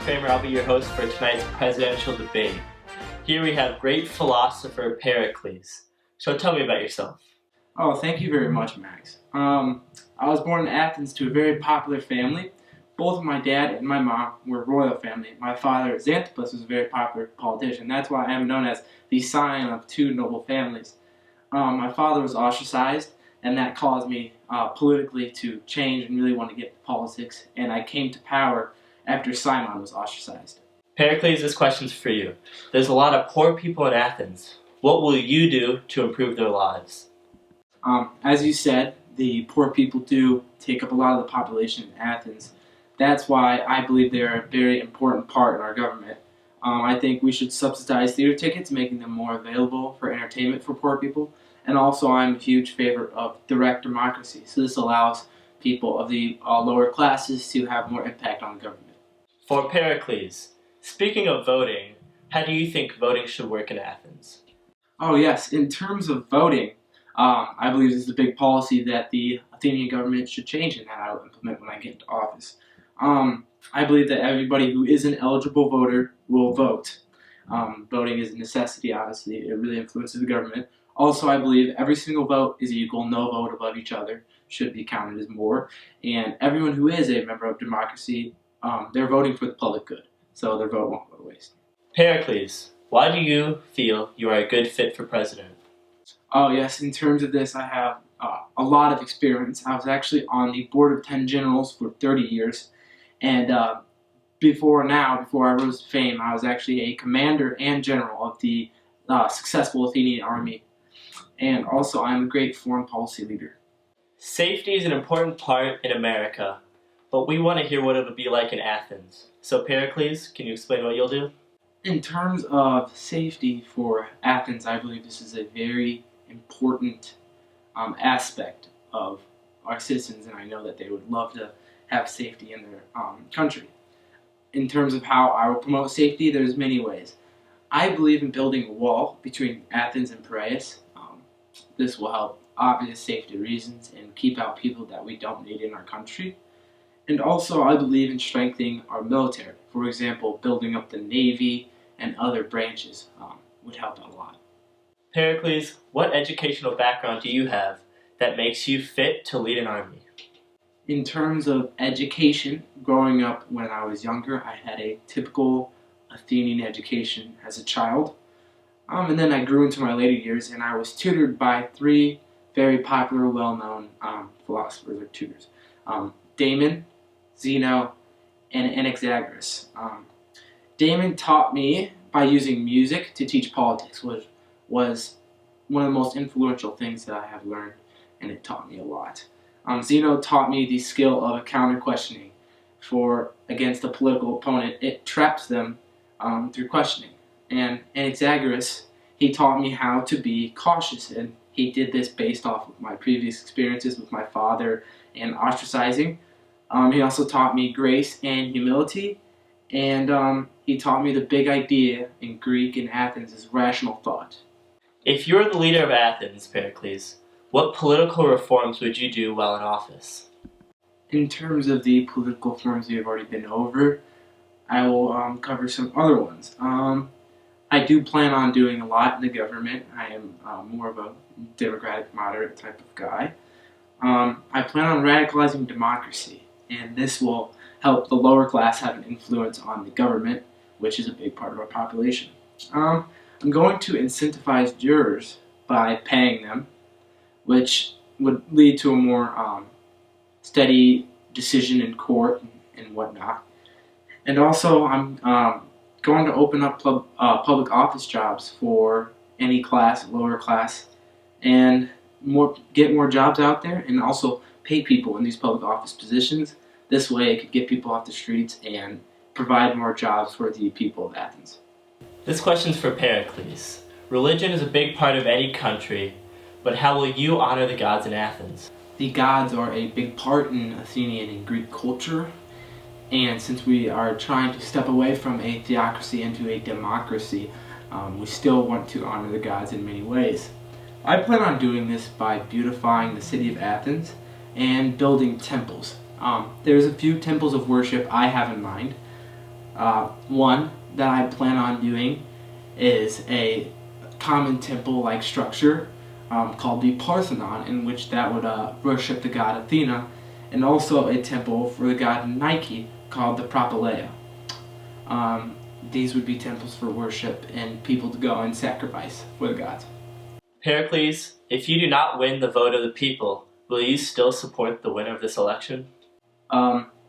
Kramer. I'll be your host for tonight's presidential debate. Here we have great philosopher Pericles. So tell me about yourself. Oh, thank you very much, Max. I was born in Athens to a very popular family. Both my dad and my mom were royal family. My father, Xanthippus, was a very popular politician. That's why I am known as the scion of two noble families. My father was ostracized, and that caused me politically to change and really want to get into politics. And I came to power after Simon was ostracized. Pericles, this question's for you. There's a lot of poor people in Athens. What will you do to improve their lives? As you said, the poor people do take up a lot of the population in Athens. That's why I believe they're a very important part in our government. I think we should subsidize theater tickets, making them more available for entertainment for poor people. And also, I'm a huge favorite of direct democracy. So this allows people of the lower classes to have more impact on the government. For Pericles, speaking of voting, how do you think voting should work in Athens? Oh yes, in terms of voting, I believe this is a big policy that the Athenian government should change and that I will implement when I get into office. I believe that everybody who is an eligible voter will vote. Voting is a necessity, obviously. It really influences the government. Also, I believe every single vote is equal. No vote above each other should be counted as more. And everyone who is a member of democracy, they're voting for the public good. So their vote won't go to waste. Pericles, why do you feel you are a good fit for president? Oh yes, in terms of this, I have a lot of experience. I was actually on the board of 10 generals for 30 years. And before I rose to fame, I was actually a commander and general of the successful Athenian army. And also, I'm a great foreign policy leader. Safety is an important part in America, but we want to hear what it would be like in Athens. So Pericles, can you explain what you'll do? In terms of safety for Athens, I believe this is a very important aspect of our citizens, and I know that they would love to have safety in their country. In terms of how I will promote safety, there's many ways. I believe in building a wall between Athens and Piraeus. This will help obvious safety reasons and keep out people that we don't need in our country. And also, I believe in strengthening our military. For example, building up the Navy and other branches would help out a lot. Pericles, what educational background do you have that makes you fit to lead an army? In terms of education, growing up when I was younger, I had a typical Athenian education as a child. And then I grew into my later years, and I was tutored by three very popular, well-known philosophers or tutors. Damon, Zeno, and Anaxagoras. Damon taught me by using music to teach politics, which was one of the most influential things that I have learned, and it taught me a lot. Zeno taught me the skill of counter-questioning. Against a political opponent, it traps them through questioning. And Anaxagoras, he taught me how to be cautious, and he did this based off of my previous experiences with my father and ostracizing. He also taught me grace and humility, and he taught me the big idea in Greek and Athens is rational thought. If you were the leader of Athens, Pericles, what political reforms would you do while in office? In terms of the political reforms we have already been over, I will cover some other ones. I do plan on doing a lot in the government. I am more of a democratic, moderate type of guy. I plan on radicalizing democracy, and this will help the lower class have an influence on the government, which is a big part of our population. I'm going to incentivize jurors by paying them, which would lead to a more steady decision in court and whatnot. And also, I'm going to open up public office jobs for any class, lower class, and get more jobs out there, and also pay people in these public office positions. This way, it could get people off the streets and provide more jobs for the people of Athens. This question's for Pericles. Religion is a big part of any country, but how will you honor the gods in Athens? The gods are a big part in Athenian and Greek culture, and since we are trying to step away from a theocracy into a democracy, we still want to honor the gods in many ways. I plan on doing this by beautifying the city of Athens and building temples. There's a few temples of worship I have in mind. One that I plan on doing is a common temple-like structure called the Parthenon, in which that would worship the god Athena, and also a temple for the god Nike called the Propylaea. These would be temples for worship and people to go and sacrifice for the gods. Pericles, if you do not win the vote of the people, will you still support the winner of this election?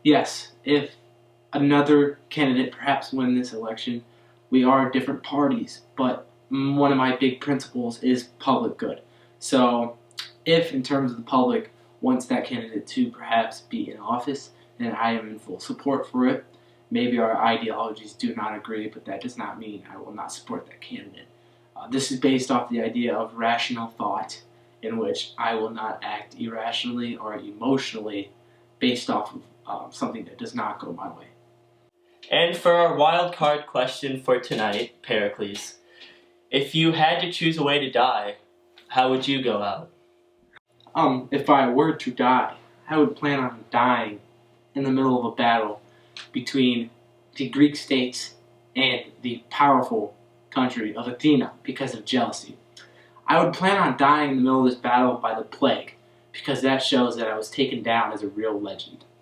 Yes, if another candidate perhaps win this election, we are different parties, but one of my big principles is public good. So if, in terms of the public, wants that candidate to perhaps be in office, then I am in full support for it. Maybe our ideologies do not agree, but that does not mean I will not support that candidate. This is based off the idea of rational thought, in which I will not act irrationally or emotionally based off of something that does not go my way. And for our wild card question for tonight, Pericles, if you had to choose a way to die, how would you go out? If I were to die, I would plan on dying in the middle of a battle between the Greek states and the powerful country of Athena because of jealousy. I would plan on dying in the middle of this battle by the plague because that shows that I was taken down as a real legend.